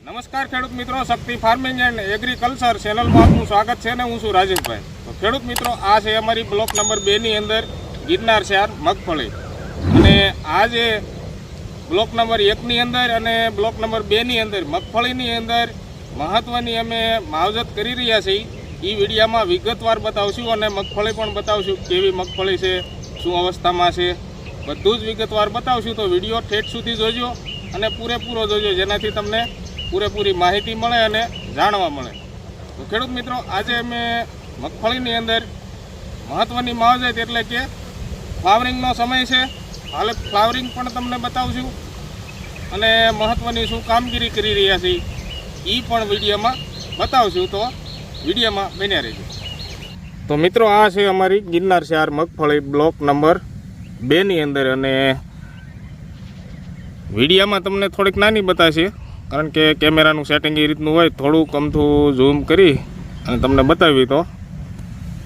નમસ્કાર ખેડૂત મિત્રો, શક્તિ ફાર્મિંગ એન્ડ એગ્રીકલ્ચર ચેનલમાં આપનું સ્વાગત છે ને હું છું રાજેશભાઈ. તો ખેડૂત મિત્રો, આ છે અમારી બ્લોક નંબર 2 ની અંદર ગિરનાર શહેર મગફળી. અને આ જે બ્લોક નંબર 1 ની અંદર અને બ્લોક નંબર 2 ની અંદર મગફળીની અંદર મહત્ત્વની અમે માવજત કરી રહ્યા છીએ. એ વિડીયામાં વિગતવાર બતાવશું અને મગફળી પણ બતાવશું, કેવી મગફળી છે, શું અવસ્થામાં છે, બધું જ વિગતવાર બતાવશું. તો વિડીયો ઠેઠ સુધી જોજો અને પૂરેપૂરો જોજો, જેનાથી તમને પૂરેપૂરી માહિતી મળે અને જાણવા મળે. તો ખેડૂત મિત્રો, આજે અમે મગફળીની અંદર મહત્ત્વની માવજત એટલે કે ફ્લાવરિંગનો સમય છે. હાલે ફ્લાવરિંગ પણ તમને બતાવશું અને મહત્ત્વની શું કામગીરી કરી રહ્યા છીએ એ પણ વિડીયોમાં બતાવશું. તો વિડીયોમાં બન્યા રહેજો. તો મિત્રો, આ છે અમારી ગિરનાર શહેર મગફળી બ્લોક નંબર 2 ની અંદર. અને વિડીયોમાં તમને થોડીક નાની બતાવશે, કારણ કે કેમેરાનું સેટિંગ એ રીતનું હોય, થોડુંક અમથું ઝૂમ કરી અને તમને બતાવી તો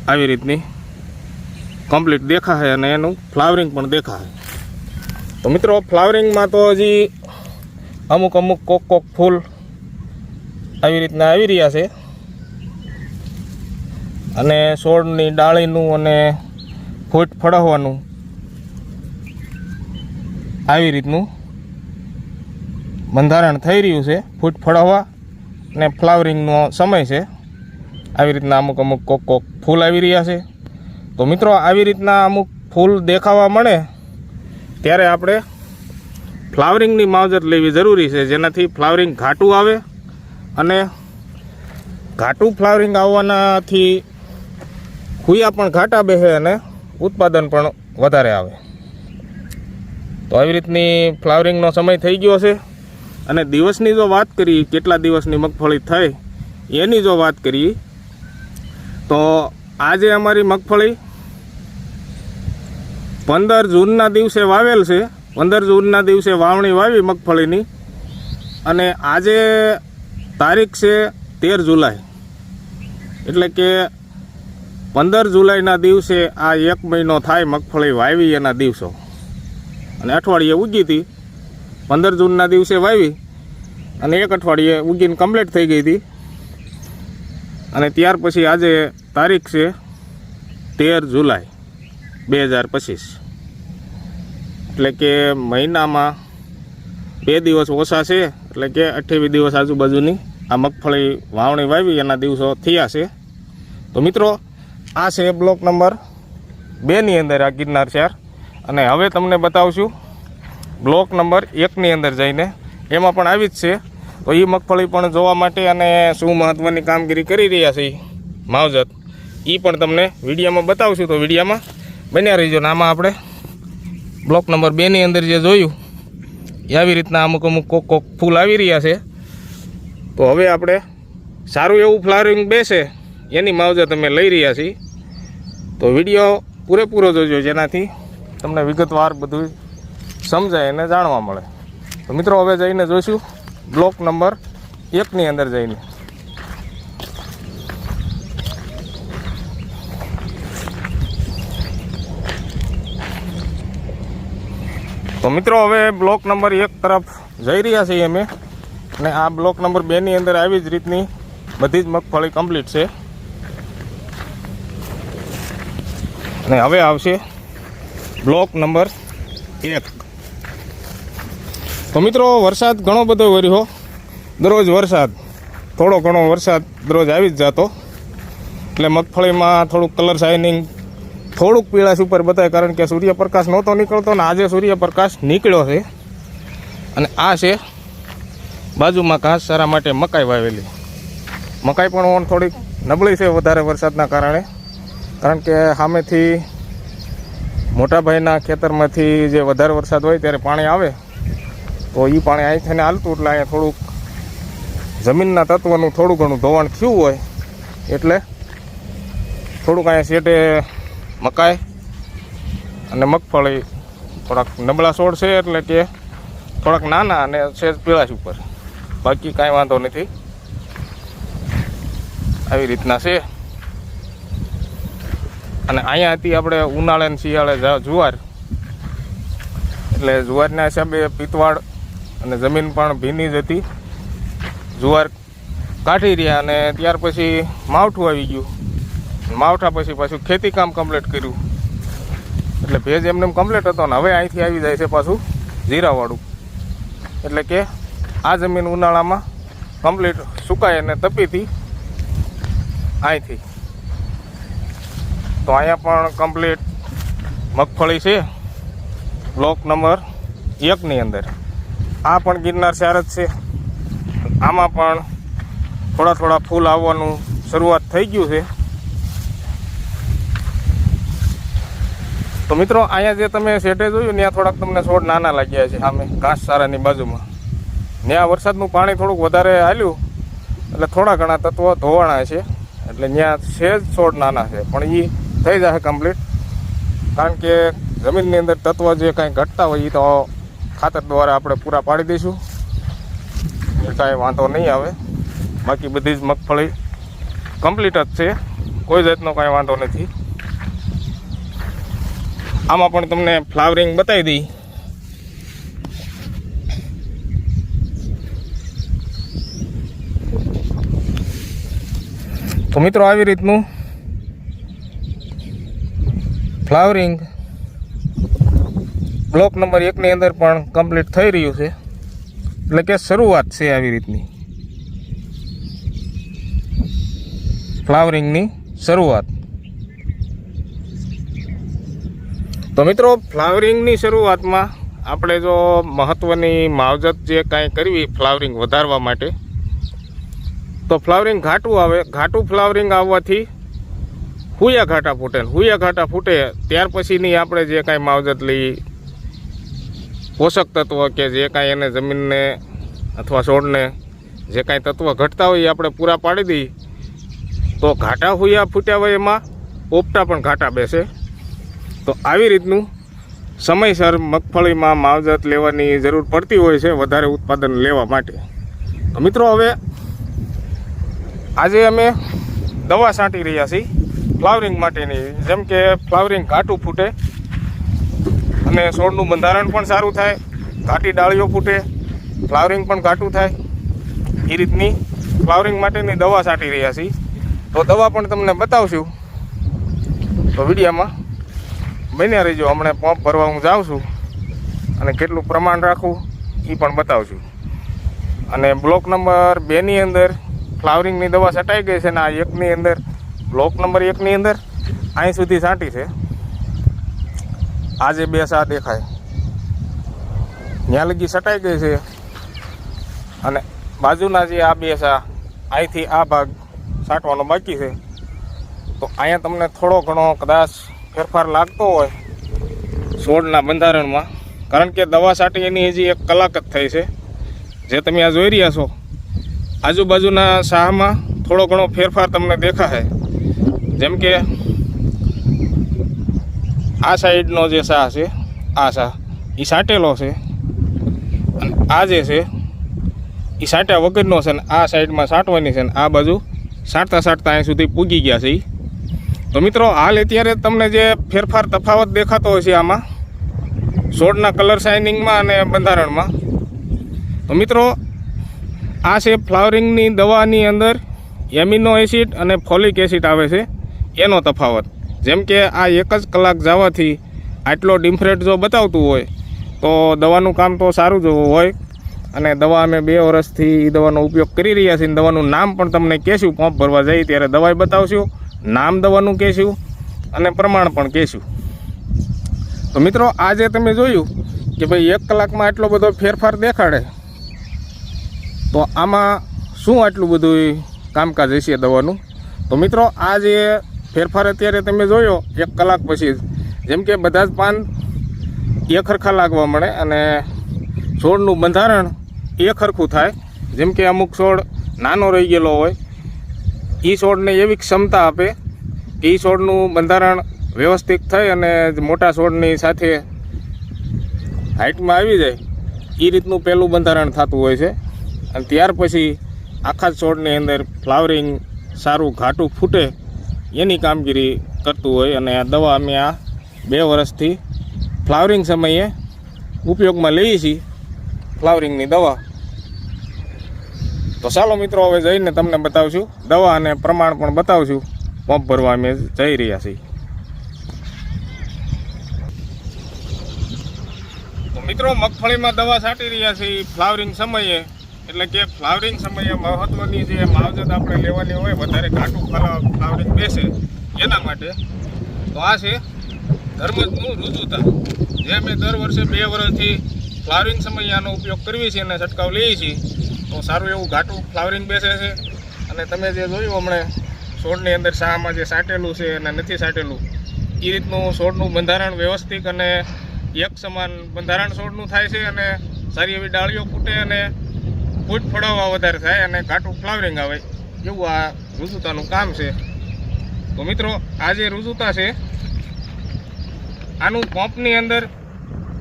આવી રીતની કમ્પ્લીટ દેખાય અને એનું ફ્લાવરિંગ પણ દેખાય. તો મિત્રો, ફ્લાવરિંગમાં તો હજી અમુક કોક ફૂલ આવી રીતના આવી રહ્યા છે અને છોડની ડાળીનું અને ફૂટ ફળવવાનું આવી રીતનું બંધારણ થઈ રહ્યું છે. ફૂટ ફળવવા અને ફ્લાવરિંગનો સમય છે. આવી રીતના અમુક કોક ફૂલ આવી રહ્યા છે. તો મિત્રો, આવી રીતના અમુક ફૂલ દેખાવા મળે ત્યારે આપણે ફ્લાવરિંગની માવજત લેવી જરૂરી છે, જેનાથી ફ્લાવરિંગ ઘાટું આવે અને ઘાટું ફ્લાવરિંગ આવવાનાથી ખુયા પણ ઘાટા બેસે અને ઉત્પાદન પણ વધારે આવે. તો આવી રીતની ફ્લાવરિંગનો સમય થઈ ગયો છે. અને દિવસની જો વાત કરીએ, કેટલા દિવસની મગફળી થઈ એની જો વાત કરીએ, તો આજે અમારી મગફળી 15 જૂનના દિવસે વાવેલ છે. 15 જૂનના દિવસે વાવણી વાવી મગફળીની. અને આજે તારીખ છે 13 જુલાઈ, એટલે કે 15 જુલાઈના દિવસે આ 1 મહિનો થાય મગફળી વાવી એના દિવસો. અને અઠવાડિયે ઉગી હતી. 15 જૂનના દિવસે વાવી અને 1 અઠવાડિયે ઉગીને કમ્પ્લીટ થઈ ગઈ હતી. અને ત્યાર પછી આજે તારીખ છે 13 જુલાઈ 2025, એટલે કે મહિનામાં 2 દિવસ ઓછા છે, એટલે કે 28 દિવસ આજુબાજુની આ મગફળી વાવણી વાવી એના દિવસો થયા છે. તો મિત્રો, આ છે બ્લોક નંબર 2 ની અંદર આ ગિરનાર શહેર. અને હવે તમને બતાવશું બ્લોક નંબર 1 ની અંદર જઈને, એમાં પણ આવી જ છે. તો એ મગફળી પણ જોવા માટે અને શું મહત્ત્વની કામગીરી કરી રહ્યા છે માવજત, એ પણ તમને વિડીયોમાં બતાવશું. તો વિડીયોમાં બન્યા રહીજો. ને આમાં આપણે બ્લોક નંબર 2 ની અંદર જે જોયું એ આવી રીતના અમુક કોક ફૂલ આવી રહ્યા છે. તો હવે આપણે સારું એવું ફ્લાવરિંગ બેસે એની માવજત અમે લઈ રહ્યા છીએ. તો વિડીયો પૂરેપૂરો જોજો, જેનાથી તમને વિગતવાર બધું સમજાય અને જાણવા મળે. તો મિત્રો, હવે જઈને જોઈશું બ્લોક નંબર 1 ની અંદર જઈને. તો મિત્રો, હવે બ્લોક નંબર 1 તરફ જઈ રહ્યા છીએ અમે. અને આ બ્લોક નંબર 2 ની અંદર આવી જ રીતની બધી જ મગફળી કમ્પ્લીટ છે. અને હવે આવશે બ્લોક નંબર 1. તો મિત્રો, વરસાદ ઘણો બધો વર્યો. દરરોજ વરસાદ, થોડો ઘણો વરસાદ દરરોજ આવી જ જતો. એટલે મગફળીમાં થોડુંક કલર શાઇનિંગ, થોડુંક પીળાશ ઉપર બતાવે, કારણ કે સૂર્યપ્રકાશ નહોતો નીકળતો ને આજે સૂર્યપ્રકાશ નીકળ્યો છે. અને આ છે બાજુમાં ઘાસચારા માટે મકાઈ વાવેલી. મકાઈ પણ થોડીક નબળી છે વધારે વરસાદના કારણે, કારણ કે સામેથી મોટાભાઈના ખેતરમાંથી જે વધારે વરસાદ હોય ત્યારે પાણી આવે, તો એ પાણી અહીં થઈને હાલતું, એટલે અહીંયા થોડુંક જમીનના તત્વનું થોડું ઘણું ધોવાણ થયું હોય, એટલે થોડુંક અહીંયા શેટે મકાઈ અને મગફળી થોડાક નબળા છોડ છે, એટલે કે થોડાક નાના અને સેજ પીળાશ ઉપર. બાકી કાંઈ વાંધો નથી. આવી રીતના છે. અને અહીંયા હતી આપણે ઉનાળે અને શિયાળે જુવાર, એટલે જુવારના હિસાબે પીતવાડ અને જમીન પણ ભીની જ હતી. જુવાર કાઢી રહ્યા અને ત્યાર પછી માવઠું આવી ગયું. માવઠા પછી પાછું ખેતી કામ કમ્પ્લીટ કર્યું એટલે ભેજ એમને કમ્પ્લીટ હતો ને હવે અહીંથી આવી જાય છે પાછું જીરાવાળું. એટલે કે આ જમીન ઉનાળામાં કમ્પ્લીટ સુકાય અને તપીથી અહીંથી તો અહીંયા પણ કમ્પ્લીટ મગફળી છે બ્લોક નંબર 1ની અંદર. આ પણ ગિરનાર ચાર જ છે. આમાં પણ થોડા થોડા ફૂલ આવવાનું શરૂઆત થઈ ગયું છે. તો મિત્રો અહીંયા જે તમે શેઢે જોયું ત્યાં થોડાક તમને છોડ નાના લાગ્યા છે સામે ઘાસચારાની બાજુમાં. ત્યાં વરસાદનું પાણી થોડુંક વધારે હાલ્યું એટલે થોડા ઘણા તત્વો ધોવાણા છે એટલે ત્યાં સેજ છોડ નાના છે પણ એ થઈ જશે કમ્પ્લીટ. કારણ કે જમીનની અંદર તત્વો જે કાંઈ ઘટતા હોય એ તો ખાતર દ્વારા આપણે પૂરા પાડી દઈશું, કાંઈ વાંધો નહીં આવે. બાકી બધી જ મગફળી કમ્પ્લીટ જ છે, કોઈ જાતનો કાંઈ વાંધો નથી. આમાં પણ તમને ફ્લાવરિંગ બતાવી દઈ. તો મિત્રો આવી રીતનું ફ્લાવરિંગ બ્લોક નંબર 1ની અંદર પણ કમ્પ્લીટ થઈ રહ્યું છે. એટલે કે શરૂઆત છે આવી રીતની ફ્લાવરિંગની શરૂઆત. તો મિત્રો ફ્લાવરિંગની શરૂઆતમાં આપણે જો મહત્ત્વની માવજત જે કાંઈ કરવી ફ્લાવરિંગ વધારવા માટે તો ફ્લાવરિંગ ઘાટું આવે. ઘાટું ફ્લાવરિંગ આવવાથી હુયા ઘાટા ફૂટે. હુયા ઘાટા ફૂટે ત્યાર પછીની આપણે જે કાંઈ માવજત લઈ પોષક તત્વ કે જે કાંઈ એને જમીનને અથવા છોડને જે કાંઈ તત્વ ઘટતા હોય એ આપણે પૂરા પાડી દઈએ તો ઘાટા હુયા ફૂટ્યા હોય એમાં પોપટા પણ ઘાટા બેસે. તો આવી રીતનું સમયસર મગફળીમાં માવજત લેવાની જરૂર પડતી હોય છે વધારે ઉત્પાદન લેવા માટે. તો મિત્રો હવે આજે અમે દવા છાંટી રહ્યા છીએ ફ્લાવરિંગ માટેની. જેમ કે ફ્લાવરિંગ ઘાટું ફૂટે અને છોડનું બંધારણ પણ સારું થાય, ઘાટી ડાળીઓ ફૂટે, ફ્લાવરિંગ પણ ઘાટું થાય એ રીતની ફ્લાવરિંગ માટેની દવા છાંટી રહ્યા છીએ. તો દવા પણ તમને બતાવશું. તો વિડીયોમાં બન્યા રહીજો. હમણાં પંપ ભરવા હું જાઉં છું અને કેટલું પ્રમાણ રાખવું એ પણ બતાવશું. અને બ્લોક નંબર 2ની અંદર ફ્લાવરિંગની દવા છટાઈ ગઈ છે ને આ 1ની અંદર બ્લોક નંબર 1ની અંદર અહીં સુધી છાંટી છે. આ જે બે સા દેખાય ત્યાં લગી છટાઈ ગઈ છે અને બાજુના જે આ બે સા અહીંથી આ ભાગ છાંટવાનો બાકી છે. તો અહીંયા તમને થોડો ઘણો કદાચ ફેરફાર લાગતો હોય છોડના બંધારણમાં, કારણ કે દવા છાંટી એની હજી 1 કલાક જ થઈ છે. જે તમે આ જોઈ રહ્યા છો આજુબાજુના શાહમાં થોડો ઘણો ફેરફાર તમને દેખાશે. જેમ કે આ સાઈડનો જે શાહ છે આ શાહ એ છાંટેલો છે અને આ જે છે એ છાંટ્યા વગરનો છે ને આ સાઈડમાં છાંટવાની છે ને આ બાજુ છાંટતા છાંટતા અહીં સુધી પૂગી ગયા છે. તો મિત્રો હાલ અત્યારે તમને જે ફેરફાર તફાવત દેખાતો હોય છે આમાં છોડના કલર શાઇનિંગમાં અને બંધારણમાં. તો મિત્રો આ છે ફ્લાવરિંગની દવાની અંદર એમિનો એસિડ અને ફોલિક એસિડ આવે છે એનો તફાવત. જેમ કે આ 1 જ કલાક જવાથી આટલો ડિફરન્ટ જો બતાવતું હોય તો દવાનું કામ તો સારું જ હોય. અને દવા અમે 2 વર્ષથી એ દવાનો ઉપયોગ કરી રહ્યા છીએ. દવાનું નામ પણ તમને કહેશું, પંપ ભરવા જઈએ ત્યારે દવાઈ બતાવશું, નામ દવાનું કહેશું અને પ્રમાણ પણ કહેશું. તો મિત્રો આજે તમે જોયું કે ભાઈ 1 કલાકમાં આટલો બધો ફેરફાર દેખાડે તો આમાં શું આટલું બધું કામકાજ હશે દવાનું. તો મિત્રો આ જે ફેરફાર અત્યારે તમે જોયો 1 કલાક પછી, જેમ કે બધા જ પાન એક સરખા લાગવા મળે અને છોડનું બંધારણ એક સરખું થાય. જેમ કે અમુક છોડ નાનો રહી ગયેલો હોય એ છોડને એવી ક્ષમતા આપે કે એ છોડનું બંધારણ વ્યવસ્થિત થઈ અને મોટા છોડની સાથે હાઇટમાં આવી જાય એ રીતનું પહેલું બંધારણ થતું હોય છે. અને ત્યાર પછી આખા છોડની અંદર ફ્લાવરિંગ સારું ઘાટું ફૂટે એની કામગીરી કરતું હોય. અને આ દવા અમે આ 2 વર્ષથી ફ્લાવરિંગ સમયે ઉપયોગમાં લઈએ છીએ ફ્લાવરિંગની દવા. તો ચાલો મિત્રો હવે જઈને તમને બતાવશું દવા અને પ્રમાણ પણ બતાવશું. પંપ ભરવા અમે જઈ રહ્યા છીએ. તો મિત્રો મગફળીમાં દવા છાંટી રહ્યા છીએ ફ્લાવરિંગ સમયે, એટલે કે ફ્લાવરિંગ સમયે મહત્વની જે માવજત આપણે લેવાની હોય, વધારે ઘાટું ફ્લાવરિંગ બેસે એના માટે. તો આ છે ધર્મજનું ઋતુતા, જે અમે દર વર્ષે 2 વર્ષથી ફ્લાવરિંગ સમયે આનો ઉપયોગ કરીએ છીએ અને છંટકાવ લઈએ છીએ. તો સારું એવું ઘાટું ફ્લાવરિંગ બેસે છે. અને તમે જે જોયું હમણાં છોડની અંદર શામાં જે સાટેલું છે અને નથી સાટેલું, એ રીતનું છોડનું બંધારણ વ્યવસ્થિત અને એક સમાન બંધારણ છોડનું થાય છે, અને સારી એવી ડાળીઓ ફૂટે અને ફૂટ ફળાવવા વધારે થાય અને ઘાટું ફ્લાવરિંગ આવે, એવું આ ઋતુતાનું કામ છે. તો મિત્રો આ જે ઋતુતા છે આનું પંપની અંદર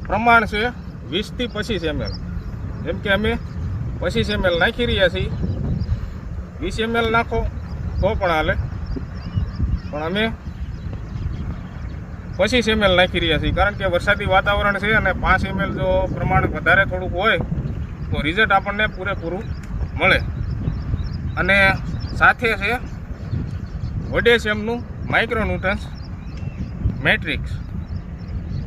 પ્રમાણ છે 20 થી 25 ml. જેમ કે અમે 25 ml નાખી રહ્યા છીએ. 20 ml નાખો તો પણ હાલે, પણ અમે 25 ml નાખી રહ્યા છીએ, કારણ કે વરસાદી વાતાવરણ છે અને 5 ml જો પ્રમાણ વધારે થોડુંક હોય તો રિઝલ્ટ આપણને પૂરેપૂરું મળે. અને સાથે છે પોટેશિયમનું માઇક્રોન્યુટ્રન્સ મેટ્રિક્સ.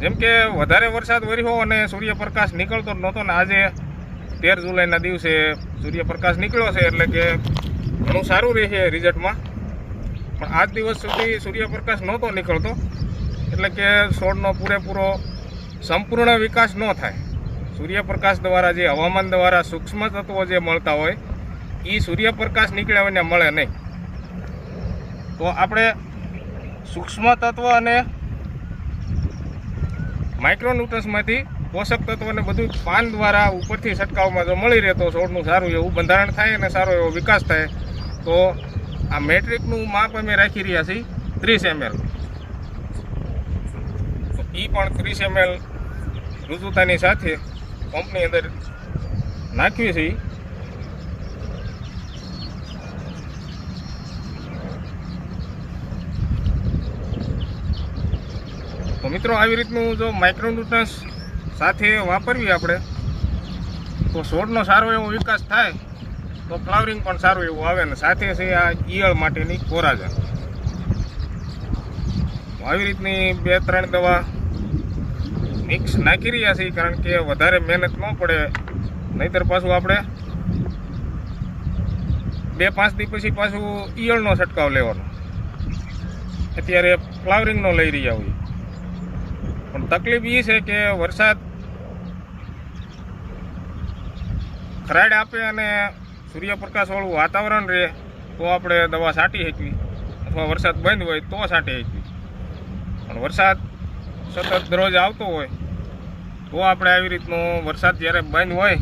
જેમ કે વધારે વરસાદ વર્યો અને સૂર્યપ્રકાશ નીકળતો નહોતો, ને આજે 13 જુલાઈના દિવસે સૂર્યપ્રકાશ નીકળ્યો છે, એટલે કે ઘણું સારું રહે રિઝલ્ટમાં. પણ આજ દિવસ સુધી સૂર્યપ્રકાશ નહોતો નીકળતો, એટલે કે છોડનો પૂરેપૂરો સંપૂર્ણ વિકાસ ન થાય. સૂર્યપ્રકાશ દ્વારા જે હવામાન દ્વારા સૂક્ષ્મ તત્વો જે મળતા હોય એ સૂર્યપ્રકાશ નીકળ્યા વિના મળે નહીં. તો આપણે સૂક્ષ્મ તત્વ અને માઇક્રોન્યુટ્રન્સમાંથી પોષક તત્વોને બધું પાન દ્વારા ઉપરથી છંટકાવમાં જો મળી રહે તો છોડનું સારું એવું બંધારણ થાય અને સારો એવો વિકાસ થાય. તો આ મેટ્રિકનું માપ અમે રાખી રહ્યા છીએ 30 ml. તો એ પણ 30 ml ઋતુતાની સાથે પંપની અંદર નાખીએ છીએ. તો મિત્રો આવી રીતનું જો માઇક્રોન્યુટ્રન્સ સાથે વાપરવી આપણે તો છોડનો સારો એવો વિકાસ થાય, તો ફ્લાવરિંગ પણ સારું એવું આવે. ને સાથે છે આ ઈયળ માટેની કોરાજન. આવી રીતની 2-3 દવા મિક્સ નાખી રહ્યા છીએ, કારણ કે વધારે મહેનત ન પડે, નહીંતર પાછું આપણે 2-5 દી પછી પાછું ઈયળનો છંટકાવ લેવાનો. અત્યારે ફ્લાવરિંગનો લઈ રહ્યા હોય, પણ તકલીફ એ છે કે વરસાદ ખરાડ આપે અને સૂર્યપ્રકાશવાળું વાતાવરણ રહે તો આપણે દવા છાંટી શકવી, અથવા વરસાદ બંધ હોય તો છાંટી શકવી. પણ વરસાદ સતત દરરોજ આવતો હોય તો આપણે આવી રીતનો વરસાદ જ્યારે બંધ હોય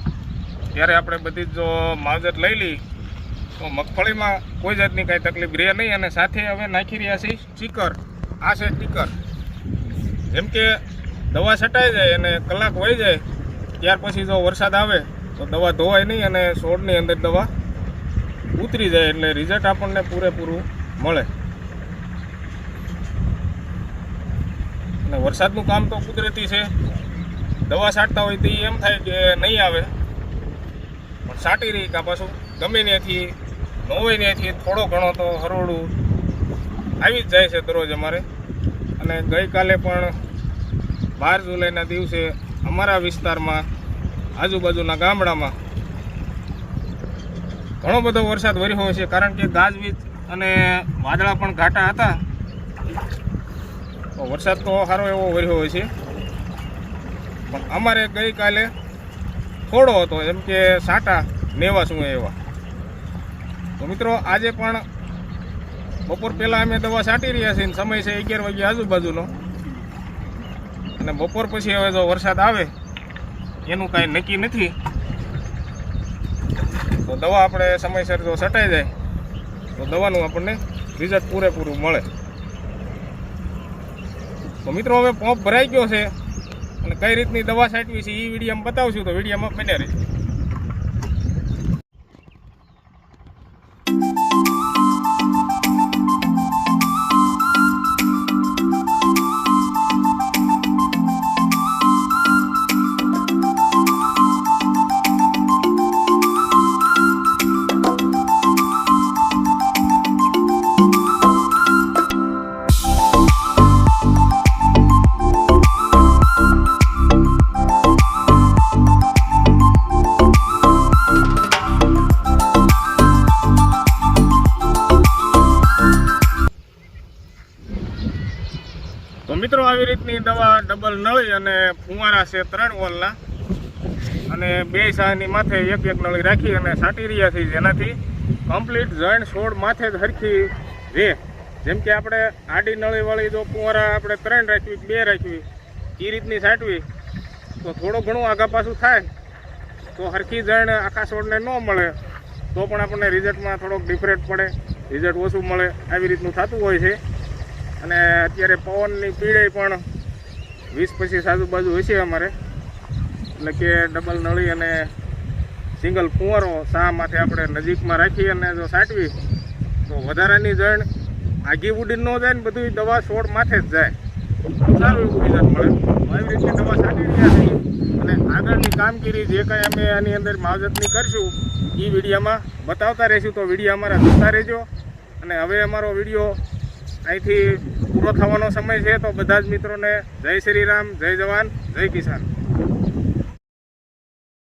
ત્યારે આપણે બધી જો માવજત લઈ લઈ તો મગફળીમાં કોઈ જાતની કાંઈ તકલીફ રહે નહીં. અને સાથે હવે નાખી રહ્યા છીએ સ્ટીકર. આ છે સ્ટીકર. જેમ કે દવા છટાઈ જાય અને કલાક વહી જાય ત્યાર પછી જો વરસાદ આવે તો દવા ધોવાય નહીં અને છોડની અંદર દવા ઉતરી જાય, એટલે રિઝલ્ટ આપણને પૂરેપૂરું મળે. અને વરસાદનું કામ તો કુદરતી છે. દવા છાંટતા હોય તો એમ થાય કે નહીં આવે, પણ છાંટી રહી કાં પાછું ગમે ત્યાંથી ન હોય ત્યાંથી થોડો ઘણો તો હરોળું આવી જ જાય છે દરરોજ અમારે. અને ગઈકાલે પણ 12 જુલાઈના દિવસે અમારા વિસ્તારમાં આજુબાજુના ગામડામાં ઘણો બધો વરસાદ વર્યો હોય છે, કારણ કે ગાજવીજ અને વાદળા પણ ઘાટા હતા. તો વરસાદ તો સારો એવો વર્યો હોય છે, પણ અમારે ગઈકાલે થોડો હતો, એમ કે સાટા નેવા શું એવા. તો મિત્રો આજે પણ બપોર પહેલાં અમે દવા છાંટી રહ્યા છીએ. સમય છે 11 વાગ્યા આજુબાજુનો, અને બપોર પછી હવે જો વરસાદ આવે એનું કાંઈ નક્કી નથી. તો દવા આપણે સમયસર જો છટાઈ જાય તો દવાનું આપણને રિઝલ્ટ પૂરેપૂરું મળે. તો મિત્રો હવે પંપ ભરાઈ ગયો છે અને કઈ રીતની દવા છાંટવી છે એ વિડીયોમાં બતાવશું, તો વિડીયોમાં બન્યા રહેજો. રીતની દવા ડબલ નળી અને ફુવારા છે 3 વોલના અને 2 સાહની માથે એક નળી રાખી અને છાંટી રહ્યા છીએ, જેનાથી કમ્પ્લીટ જણ છોડ માથે જ હરખી રહે. જેમ કે આપણે આડી નળીવાળી જો ફુવારા આપણે 3 રાખવી 2 રાખવી એ રીતની છાંટવી તો થોડું ઘણું આગા પાછું થાય તો હરખી જણ આખા છોડને ન મળે તો પણ આપણને રિઝલ્ટમાં થોડોક ડિફરન્ટ પડે, રિઝલ્ટ ઓછું મળે, આવી રીતનું થતું હોય છે. અને અત્યારે પવનની પીળે પણ 20-25 આજુબાજુ હોય છે અમારે, એટલે કે ડબલ નળી અને સિંગલ ફુવારો સા માથે આપણે નજીકમાં રાખી અને જો છાંટવી તો વધારાની જણ આગી ઉડી ન જાય ને બધું દવા છોડ માથે જ જાય, સારું એવું રિઝલ્ટ મળે. આવી રીતે દવા છાંટી રહ્યા છીએ અને આગળની કામગીરી જે કંઈ અમે આની અંદર માવજતની કરશું એ વિડીયોમાં બતાવતા રહીશું, તો વિડીયો અમારા જોતા રહેજો. અને હવે અમારો વિડીયો અહીંથી પૂરો થવાનો સમય છે, તો બધા જ મિત્રોને જય શ્રી રામ, જય જવાન, જય કિસાન.